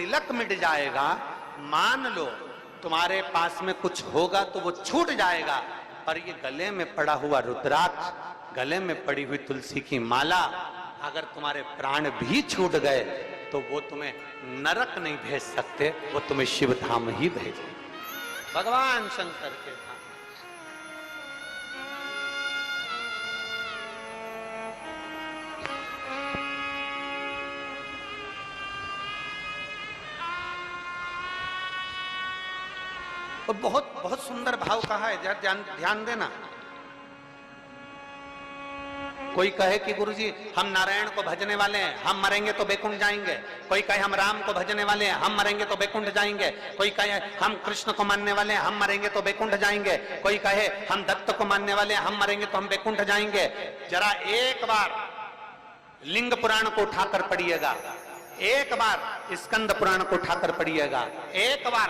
तिलक मिट जाएगा, मान लो तुम्हारे पास में कुछ होगा तो वो छूट जाएगा, पर ये गले में पड़ा हुआ रुद्राक्ष, गले में पड़ी हुई तुलसी की माला, अगर तुम्हारे प्राण भी छूट गए तो वो तुम्हें नरक नहीं भेज सकते, वो तुम्हें शिव धाम ही भेजे, भगवान शंकर के धाम। और बहुत बहुत सुंदर भाव कहा है, ध्यान देना। कोई कहे कि गुरुजी हम नारायण को भजने वाले हैं, हम मरेंगे तो बैकुंठ जाएंगे। कोई कहे हम राम को भजने वाले हैं, हम मरेंगे तो बैकुंठ जाएंगे। कोई कहे हम कृष्ण को मानने वाले हैं, हम मरेंगे तो बैकुंठ जाएंगे। कोई कहे हम दत्त को मानने वाले हैं, हम मरेंगे तो हम बैकुंठ जाएंगे। जरा एक बार लिंग पुराण को उठाकर पढ़िएगा, एक बार स्कंद पुराण को उठाकर पढ़िएगा, एक बार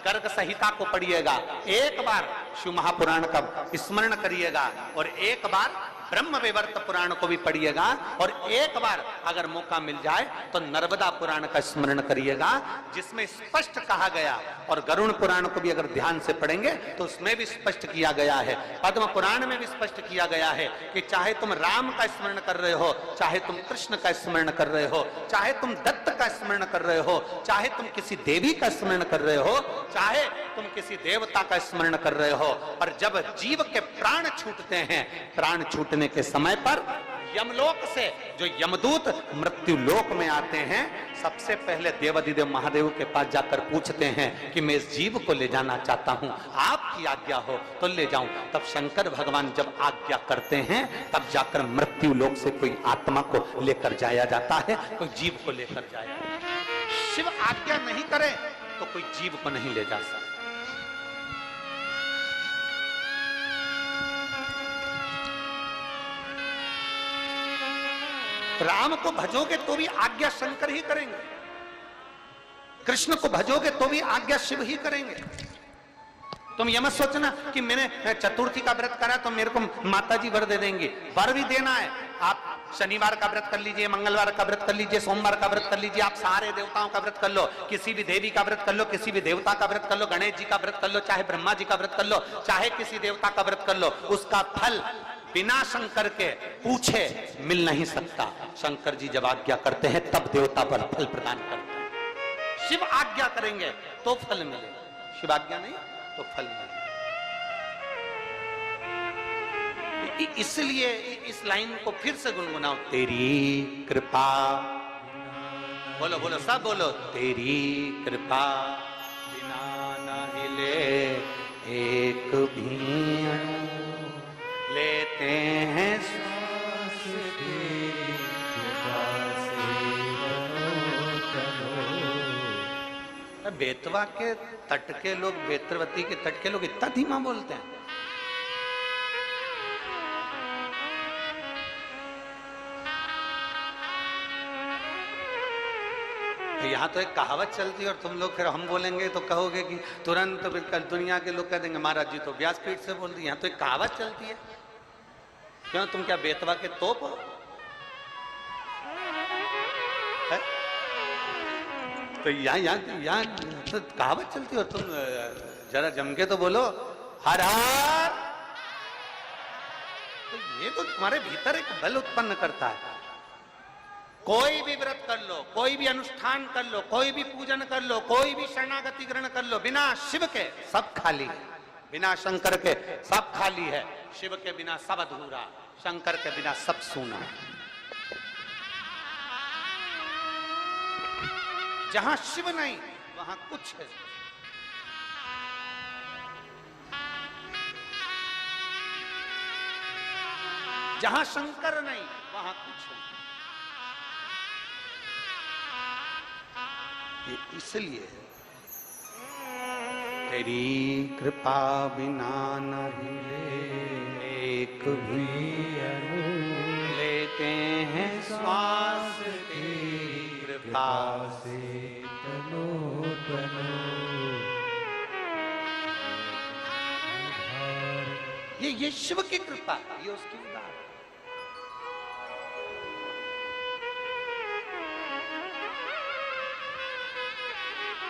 गर्ग संहिता को पढ़िएगा, एक बार शिव महापुराण का स्मरण करिएगा, और एक बार ब्रह्म विवर्त पुराण को भी पढ़िएगा, और एक बार अगर मौका मिल जाए तो नर्मदा पुराण का स्मरण करिएगा, जिसमें स्पष्ट कहा गया, और गरुण पुराण को भी अगर ध्यान से पढ़ेंगे तो उसमें भी स्पष्ट किया गया है, पद्म पुराण में भी स्पष्ट किया गया है कि चाहे तुम राम का स्मरण कर रहे हो, चाहे तुम कृष्ण का स्मरण कर रहे हो, चाहे तुम दत्त का स्मरण कर रहे हो, चाहे तुम किसी देवी का स्मरण कर रहे हो, चाहे तुम किसी देवता का स्मरण कर रहे हो, पर जब जीव के प्राण छूटते हैं, प्राण छूटने के समय पर यमलोक से जो यमदूत मृत्यु लोक में आते हैं, सबसे पहले देवाधिदेव महादेव के पास जाकर पूछते हैं कि मैं इस जीव को ले जाना चाहता हूं, आपकी आज्ञा हो तो ले जाऊं। तब शंकर भगवान जब आज्ञा करते हैं, तब जाकर मृत्यु लोक से कोई आत्मा को लेकर जाया जाता है, कोई जीव को लेकर जाया जाता है। शिव आज्ञा नहीं करे तो कोई जीव को नहीं ले जा सकता। राम को भजोगे तो भी आज्ञा शंकर ही करेंगे, कृष्ण को भजोगे तो भी आज्ञा शिव ही करेंगे। तुम ये मत सोचना कि मैंने चतुर्थी का व्रत करा तो मेरे को माताजी वर दे देंगे, वर भी देना है। आप शनिवार का व्रत कर लीजिए, मंगलवार का व्रत कर लीजिए, सोमवार का व्रत कर लीजिए, आप सारे देवताओं का व्रत कर लो, किसी भी देवी का व्रत कर लो, किसी भी देवता का व्रत कर लो, गणेश जी का व्रत कर लो, चाहे ब्रह्मा जी का व्रत कर लो, चाहे किसी देवता का व्रत कर लो, उसका फल बिना शंकर के पूछे मिल नहीं सकता। शंकर जी जब आज्ञा करते हैं तब देवता पर फल प्रदान करते हैं। शिव आज्ञा करेंगे तो फल मिलेगा, शिव आज्ञा नहीं तो फल मिलेगा। इसलिए इस लाइन को फिर से गुनगुनाओ, तेरी कृपा, बोलो बोलो सब बोलो, तेरी कृपा बिना न हिले एक भी अणु, लेते हैं श्वास तेरी कृपा से। बेतवा के तट के लोग, बेतरवती के तट के लोग इतना धीमा बोलते हैं। यहाँ तो एक कहावत चलती है, और तुम लोग फिर हम बोलेंगे तो कहोगे कि तुरंत दुनिया के लोग कह देंगे महाराज जी तो व्यासपीठ से बोल दी। यहाँ तो एक कहावत चलती है, क्यों तुम क्या बेतवा के तोप हो? तो यहाँ तो कहावत चलती है, और तुम जरा जम के तो बोलो हर हर। तो ये तो तुम्हारे भीतर एक बल उत्पन्न करता है। कोई भी व्रत कर लो, कोई भी अनुष्ठान कर लो, कोई भी पूजन कर लो, कोई भी शरणागति ग्रहण कर लो, बिना शिव के सब खाली है, बिना शंकर के सब खाली है, शिव के बिना सब अधूरा, शंकर के बिना सब सूना। जहां शिव नहीं वहां कुछ है। जहां शंकर नहीं वहां कुछ है। इसलिए तेरी कृपा बिना न हिले एक भी अणु, लेते हैं श्वास तेरी कृपा से तनो तनो। ये शिव की कृपा, ये उसकी उदार।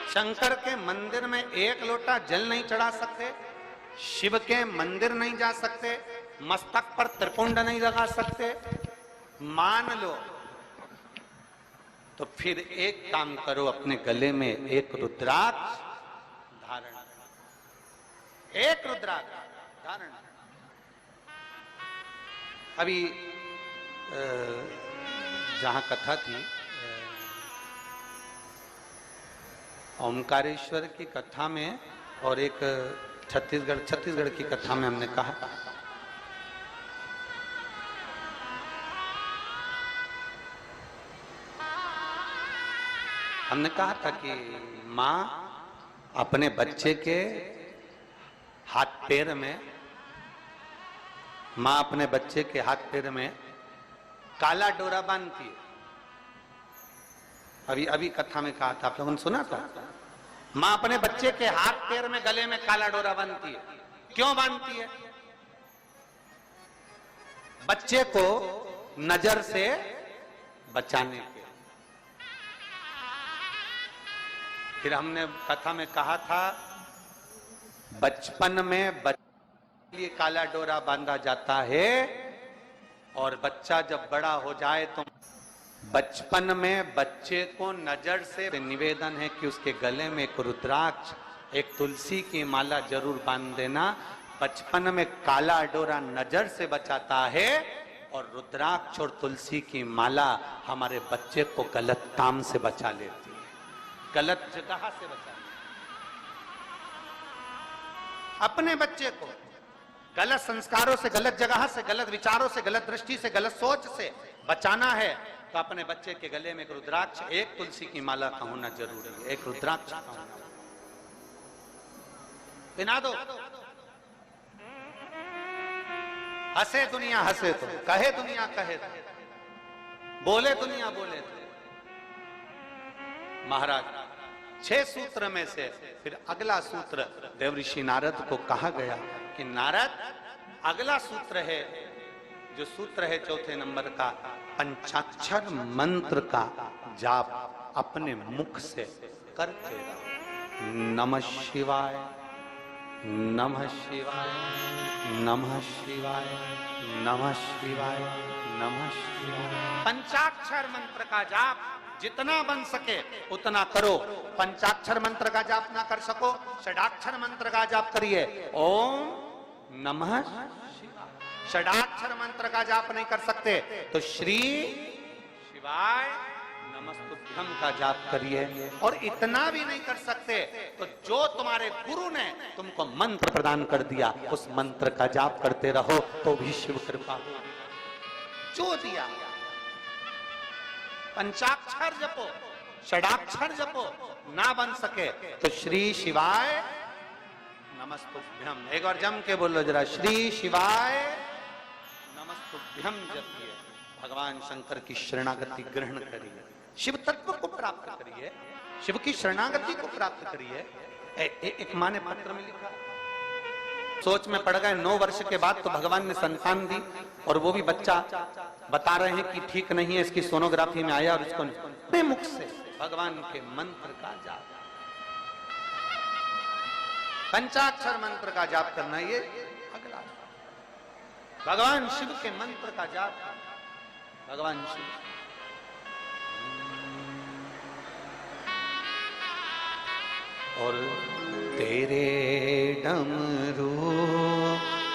शंकर के मंदिर में एक लोटा जल नहीं चढ़ा सकते, शिव के मंदिर नहीं जा सकते, मस्तक पर त्रिपुंड नहीं लगा सकते, मान लो तो फिर एक काम करो, अपने गले में एक रुद्राक्ष धारण, एक रुद्राक्ष धारण। अभी जहां कथा थी, ओमकारेश्वर की कथा में और एक छत्तीसगढ़ की कथा में हमने कहा था कि माँ अपने बच्चे के हाथ पैर में, माँ अपने बच्चे के हाथ पैर में काला डोरा बांधती है। अभी कथा में कहा था, आप लोगों ने सुना था। माँ अपने बच्चे के हाथ पैर में, गले में काला डोरा बांधती है। क्यों बांधती है? बच्चे को नजर से बचाने के। फिर हमने कथा में कहा था, बचपन में बच्चे के लिए काला डोरा बांधा जाता है, और बच्चा जब बड़ा हो जाए तो बचपन में बच्चे को नजर से निवेदन है कि उसके गले में एक रुद्राक्ष, एक तुलसी की माला जरूर बांध देना। बचपन में काला डोरा नजर से बचाता है, और रुद्राक्ष और तुलसी की माला हमारे बच्चे को गलत काम से बचा लेती है, गलत जगह से बचा लेती है। अपने बच्चे को गलत संस्कारों से, गलत जगह से, गलत विचारों से, गलत दृष्टि से, गलत सोच से बचाना है तो अपने बच्चे के गले में एक रुद्राक्ष, एक तुलसी की माला का होना जरूरी है, एक रुद्राक्ष का होना। पिना दो। हंसे दुनिया हंसे तो, कहे दुनिया कहे तो, बोले दुनिया बोले तो। महाराज 6 सूत्र में से फिर अगला सूत्र देवऋषि नारद को कहा गया कि नारद, अगला सूत्र है, जो सूत्र है 4थे नंबर का, पंचाक्षर मंत्र का जाप अपने मुख से करते रहो। नमः शिवाय, नमः शिवाय, नमः शिवाय, नमः शिवाय, नमः शिवाय। पंचाक्षर मंत्र का जाप जितना बन सके उतना करो। पंचाक्षर मंत्र का जाप ना कर सको, षडाक्षर मंत्र का जाप करिए। ओम नमः शिवाय। षडाक्षर मंत्र का जाप नहीं कर सकते तो श्री शिवाय नमस्तुभ्यम का जाप करिए। और इतना भी नहीं कर सकते तो जो तुम्हारे गुरु ने तुमको मंत्र प्रदान कर दिया, उस मंत्र का जाप करते रहो तो भी शिव कृपा होगी। जो दिया, पंचाक्षर जपो, षडाक्षर जपो, ना बन सके तो श्री शिवाय नमस्तुभ्यम, एक और जम के बोलो जरा, श्री शिवाय नमस्तुभ्यम जपिए। भगवान शंकर की शरणागति ग्रहण करिए, शिव तत्व को प्राप्त करिए, शिव की शरणागति को प्राप्त करिए। एक माँ ने पत्र में लिखा, सोच में पड़ गए, 9 वर्ष के बाद तो भगवान ने संतान दी, और वो भी बच्चा बता रहे हैं कि ठीक नहीं है, इसकी सोनोग्राफी में आया, और उसको अपने मुख से भगवान के मंत्र का जाप, पंचाक्षर मंत्र का जाप करना, ये अगला भगवान शिव के मंत्र का जाप। भगवान शिव और तेरे डमरू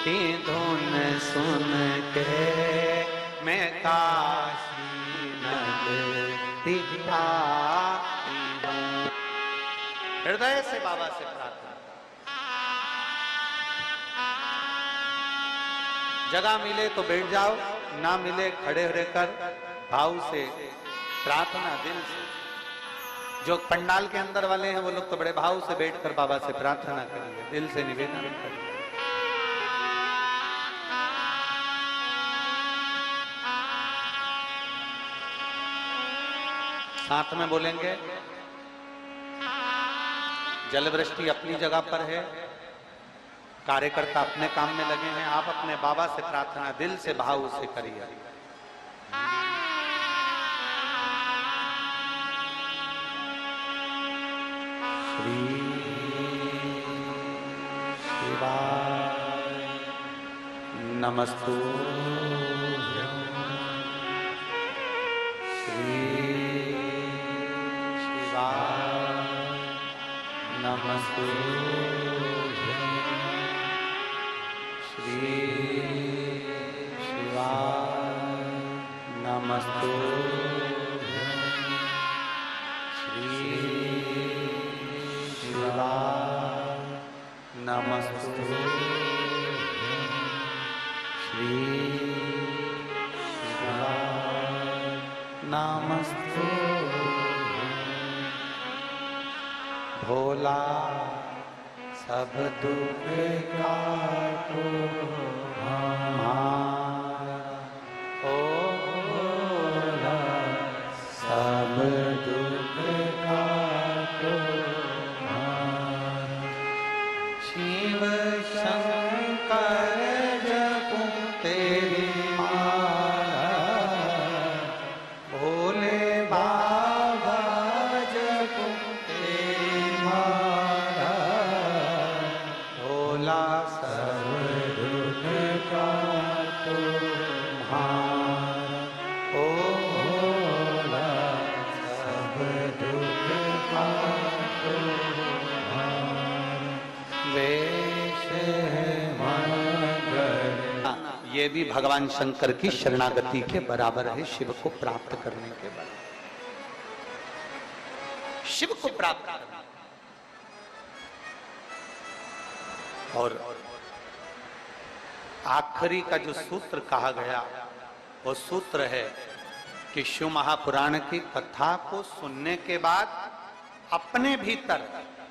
की धुन सुन के मैं काशी नगरी आई हूं। हृदय से बाबा से प्रार्थना, जगह मिले तो बैठ जाओ, ना मिले खड़े रहकर भाव से प्रार्थना, दिल से। जो पंडाल के अंदर वाले हैं वो लोग तो बड़े भाव से बैठकर बाबा से प्रार्थना करेंगे, दिल से निवेदन करेंगे। साथ में बोलेंगे, जल वृष्टि अपनी जगह पर है, कार्यकर्ता अपने काम में लगे हैं, आप अपने बाबा से प्रार्थना दिल से भाव से करिए। श्री शिवाय नमस्तुभ्यं। श्री शिवाय नमस्तुभ्यं। श्री शिवाय नमस्तुभ्यं। श्री शिवाय नमस्तुभ्यं। श्री शिवाय नमस्तुभ्यं। भोला सब दुख काटो हमारा, ओ भोला सब दुख काटो हमारा। शिव शंकर जपूं तेरी माला, भोले बाबा जपूं तेरी माला, भोला सब दुख काटो हमारा, ओ भोला सब दुख काटो हमारा। वेश है मंगल। ये भी भगवान शंकर की शरणागति के बराबर है, शिव को प्राप्त करने के बराबर। शिव को प्राप्त करना और आखिरी का जो सूत्र कहा गया वो सूत्र है कि शिव महापुराण की कथा को सुनने के बाद अपने भीतर,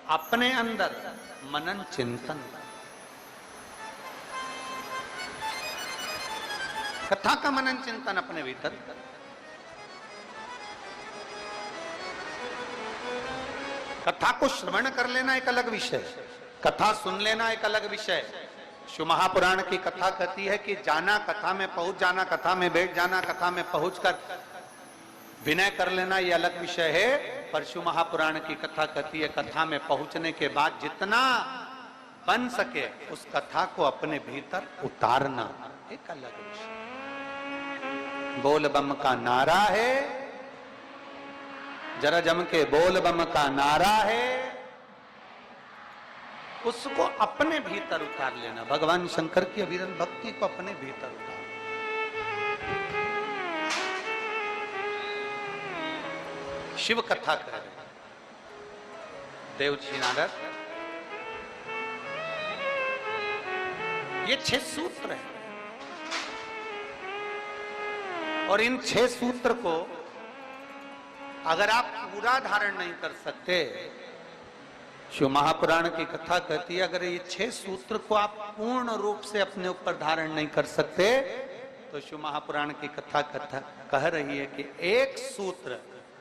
अपने अंदर मनन चिंतन, कथा का मनन चिंतन अपने भीतर। कथा को श्रवण कर लेना एक अलग विषय, कथा सुन लेना एक अलग विषय। शिव महापुराण की कथा कहती है कि जाना, कथा में पहुंच जाना, कथा में बैठ जाना, कथा में पहुंचकर विनय कर लेना, ये अलग विषय है। पर शिव महापुराण की कथा कहती है कथा में पहुंचने के बाद जितना बन सके उस कथा को अपने भीतर उतारना एक अलग विषय। बोल बम का नारा है, जरा जम के बोल बम का नारा है, उसको अपने भीतर उतार लेना। भगवान शंकर की अविरल भक्ति को अपने भीतर उतार। शिव कथा कर रहे देवजी नारद, ये 6 सूत्र है और इन 6 सूत्र को अगर आप पूरा धारण नहीं कर सकते, शिव महापुराण की कथा कहती है अगर ये 6 सूत्र को आप पूर्ण रूप से अपने ऊपर धारण नहीं कर सकते तो शिव महापुराण की कथा कह रही है कि एक सूत्र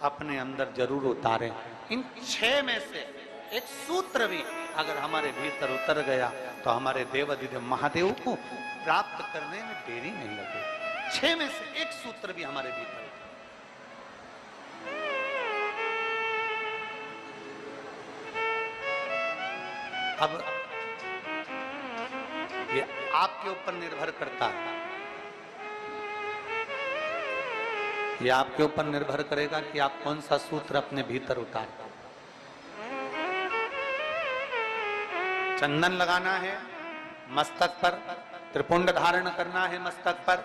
अपने अंदर जरूर उतारें। इन 6 में से एक सूत्र भी अगर हमारे भीतर उतर गया तो हमारे देवाधिदेव महादेव को प्राप्त करने में देरी नहीं लगेगी। 6 में से एक सूत्र भी हमारे भीतर। अब ये आपके ऊपर निर्भर करता है, ये आपके ऊपर निर्भर करेगा कि आप कौन सा सूत्र अपने भीतर उतारें। चंदन लगाना है मस्तक पर, त्रिपुंड धारण करना है मस्तक पर,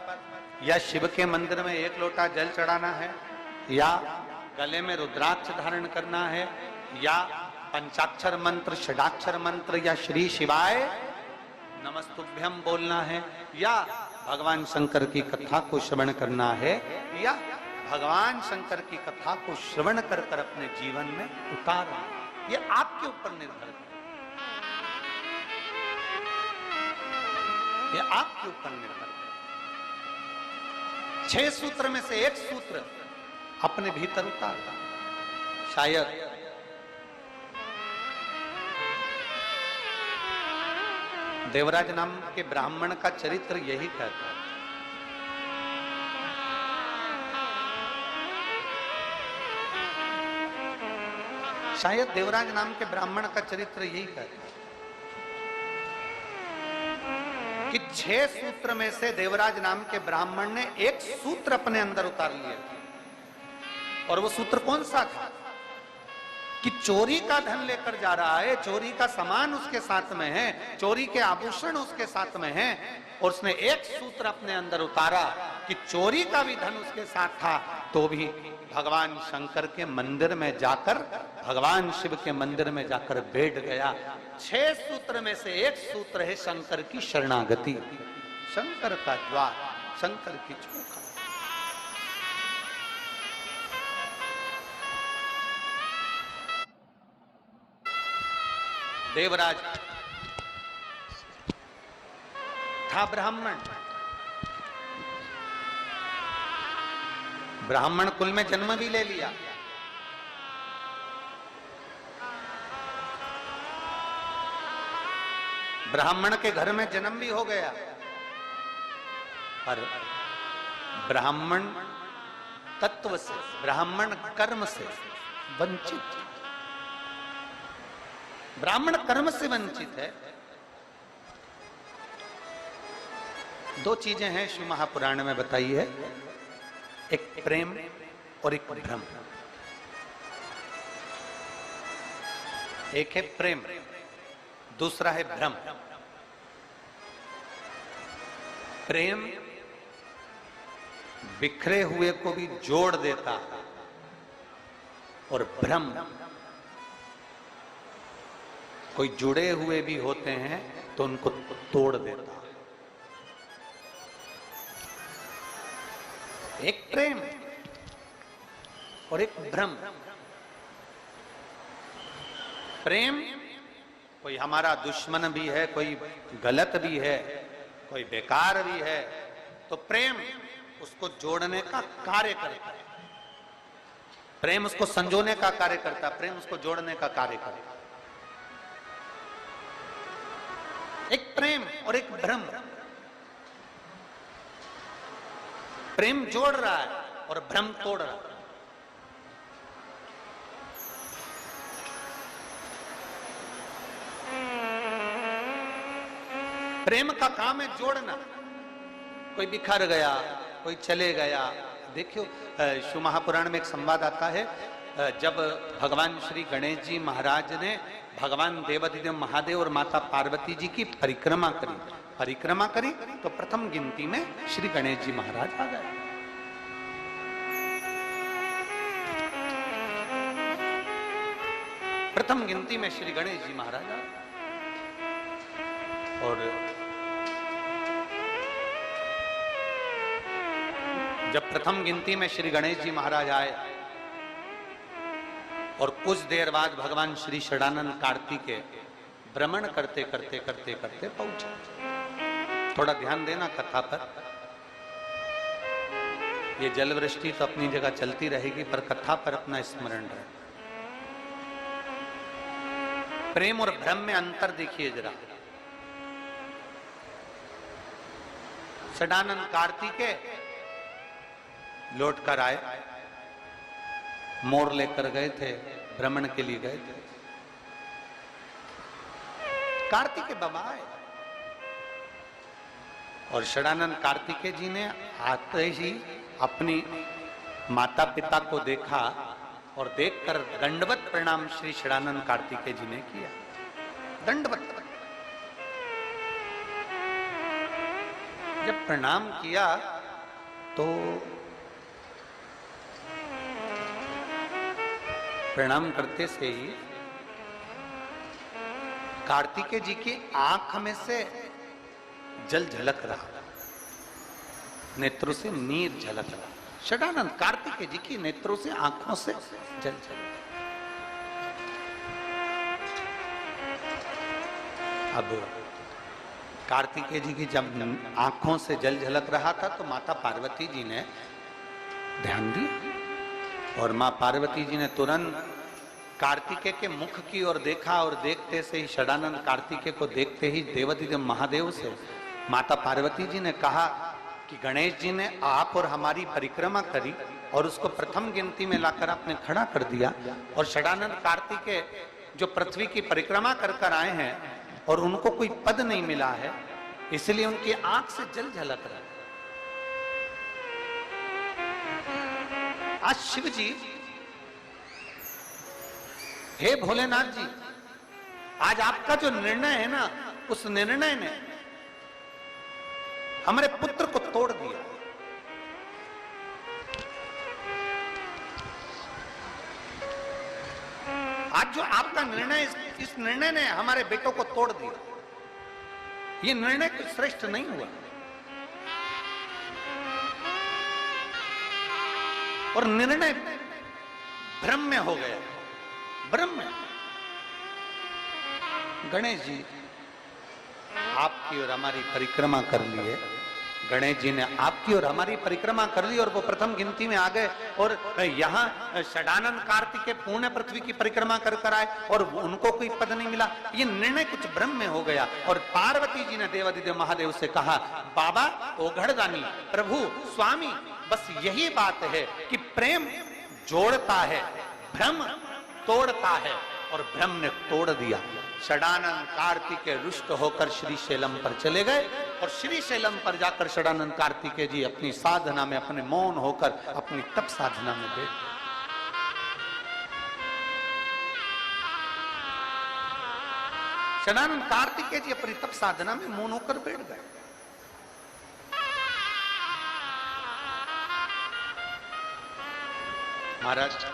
या शिव के मंदिर में 1 लोटा जल चढ़ाना है, या गले में रुद्राक्ष धारण करना है, या पंचाक्षर मंत्र, षडाक्षर मंत्र, या श्री शिवाय नमस्तुभ्यम बोलना है, या भगवान शंकर की कथा को श्रवण करना है, या भगवान शंकर की कथा को श्रवण कर कर अपने जीवन में उतारना। ये आपके ऊपर निर्भर है, ये आपके ऊपर निर्भर है। 6 सूत्र में से एक सूत्र अपने भीतर उतारना। शायद देवराज नाम के ब्राह्मण का चरित्र यही कहता है। शायद देवराज नाम के ब्राह्मण का चरित्र यही कहता है कि 6 सूत्र में से देवराज नाम के ब्राह्मण ने एक सूत्र अपने अंदर उतार लिया, और वो सूत्र कौन सा था कि चोरी का धन लेकर जा रहा है, चोरी का सामान उसके साथ में है, चोरी के आभूषण उसके साथ में है, और उसने एक सूत्र अपने अंदर उतारा कि चोरी का भी धन उसके साथ था, तो भी भगवान शंकर के मंदिर में जाकर, भगवान शिव के मंदिर में जाकर बैठ गया। 6 सूत्र में से एक सूत्र है शंकर की शरणागति, शंकर का द्वार, शंकर की चौखट। देवराज था ब्राह्मण, ब्राह्मण कुल में जन्म भी ले लिया, ब्राह्मण के घर में जन्म भी हो गया, पर ब्राह्मण तत्व से, ब्राह्मण कर्म से वंचित, ब्राह्मण कर्म से वंचित है। 2 चीजें हैं शिव महापुराण में बताई है, एक प्रेम और एक भ्रम। एक है प्रेम, दूसरा है भ्रम। प्रेम बिखरे हुए को भी जोड़ देता, और भ्रम कोई जुड़े हुए भी होते हैं तो उनको तोड़ देता। एक प्रेम और एक भ्रम। प्रेम कोई हमारा दुश्मन भी है, कोई गलत भी है, कोई बेकार भी है, तो प्रेम उसको जोड़ने का कार्य करता है, प्रेम उसको संजोने का कार्य करता है, प्रेम उसको जोड़ने का कार्य करता है। एक प्रेम और एक भ्रम। प्रेम जोड़ रहा है और भ्रम तोड़ रहा है। प्रेम का काम है जोड़ना। कोई बिखर गया, कोई चले गया। देखियो शिव महापुराण में एक संवाद आता है, जब भगवान श्री गणेश जी महाराज ने भगवान देवाधिदेव महादेव और माता पार्वती जी की परिक्रमा करी तो प्रथम गिनती में श्री गणेश जी महाराज आ गए। प्रथम गिनती में श्री गणेश जी महाराज आ गए, और जब प्रथम गिनती में श्री गणेश जी महाराज आए और कुछ देर बाद भगवान श्री षडानंद कार्तिकेय भ्रमण करते करते करते करते पहुंचे। थोड़ा ध्यान देना कथा पर। ये जल वृष्टि तो अपनी जगह चलती रहेगी, पर कथा पर अपना स्मरण रहे। प्रेम और भ्रम में अंतर देखिए जरा। षडानंद कार्तिकेय लौट कर आए, मोर लेकर गए थे, भ्रमण के लिए गए थे। कार्तिकेय बाबा आए और षडानंद कार्तिकेय जी ने आते ही अपनी माता पिता को देखा और देखकर दंडवत प्रणाम श्री षडानंद कार्तिकेय जी ने किया। दंडवत। जब प्रणाम किया तो प्रणाम करते से ही कार्तिकेय जी की आंख में से जल झलक रहा, नेत्रों से नीर झलक रहा। षडानंद कार्तिकेय जी की नेत्रों से, आंखों से जल झलक। अब कार्तिकेय जी की जब आंखों से जल झलक रहा था तो माता पार्वती जी ने ध्यान दिया, और मां पार्वती जी ने तुरंत कार्तिकेय के मुख की ओर देखा, और देखते से ही षडानंद कार्तिकेय को देखते ही देवाधिदेव महादेव से माता पार्वती जी ने कहा कि गणेश जी ने आप और हमारी परिक्रमा करी, और उसको प्रथम गिनती में लाकर आपने खड़ा कर दिया। और षडानंद कार्तिकेय जो पृथ्वी की परिक्रमा कर कर आए हैं और उनको कोई पद नहीं मिला है, इसलिए उनकी आंख से जल झलक रहा है। आज शिव जी, हे भोलेनाथ जी, आज आपका जो निर्णय है ना, उस निर्णय ने हमारे पुत्र को तोड़ दिया। आज जो आपका निर्णय, इस निर्णय ने हमारे बेटों को तोड़ दिया। ये निर्णय कुछ श्रेष्ठ नहीं हुआ। और निर्णय ब्रह्म हो गया, ब्रह्म। गणेश जी आपकी और हमारी परिक्रमा कर ली है। गणेश जी ने आपकी और हमारी परिक्रमा कर ली और वो प्रथम गिनती में आ गए। और यहाँ षडानंद कार्तिकेय पूर्ण पृथ्वी की परिक्रमा कर कर आए और उनको कोई पद नहीं मिला। ये निर्णय कुछ ब्रह्म में हो गया। और पार्वती जी ने देवादिदेव महादेव से कहा, बाबा ओघड़दानी, प्रभु स्वामी, बस यही बात है कि प्रेम जोड़ता है, भ्रम तोड़ता है। और भ्रम ने तोड़ दिया। षडानंद कार्तिकेय रुष्ट होकर श्रीशैलम पर चले गए और श्रीशैलम पर जाकर षडानंद कार्तिकेय जी अपनी साधना में, अपने मौन होकर अपनी तप साधना में बैठ। षडानंद कार्तिकेय जी अपनी तप साधना में मौन होकर बैठ गए। महाराज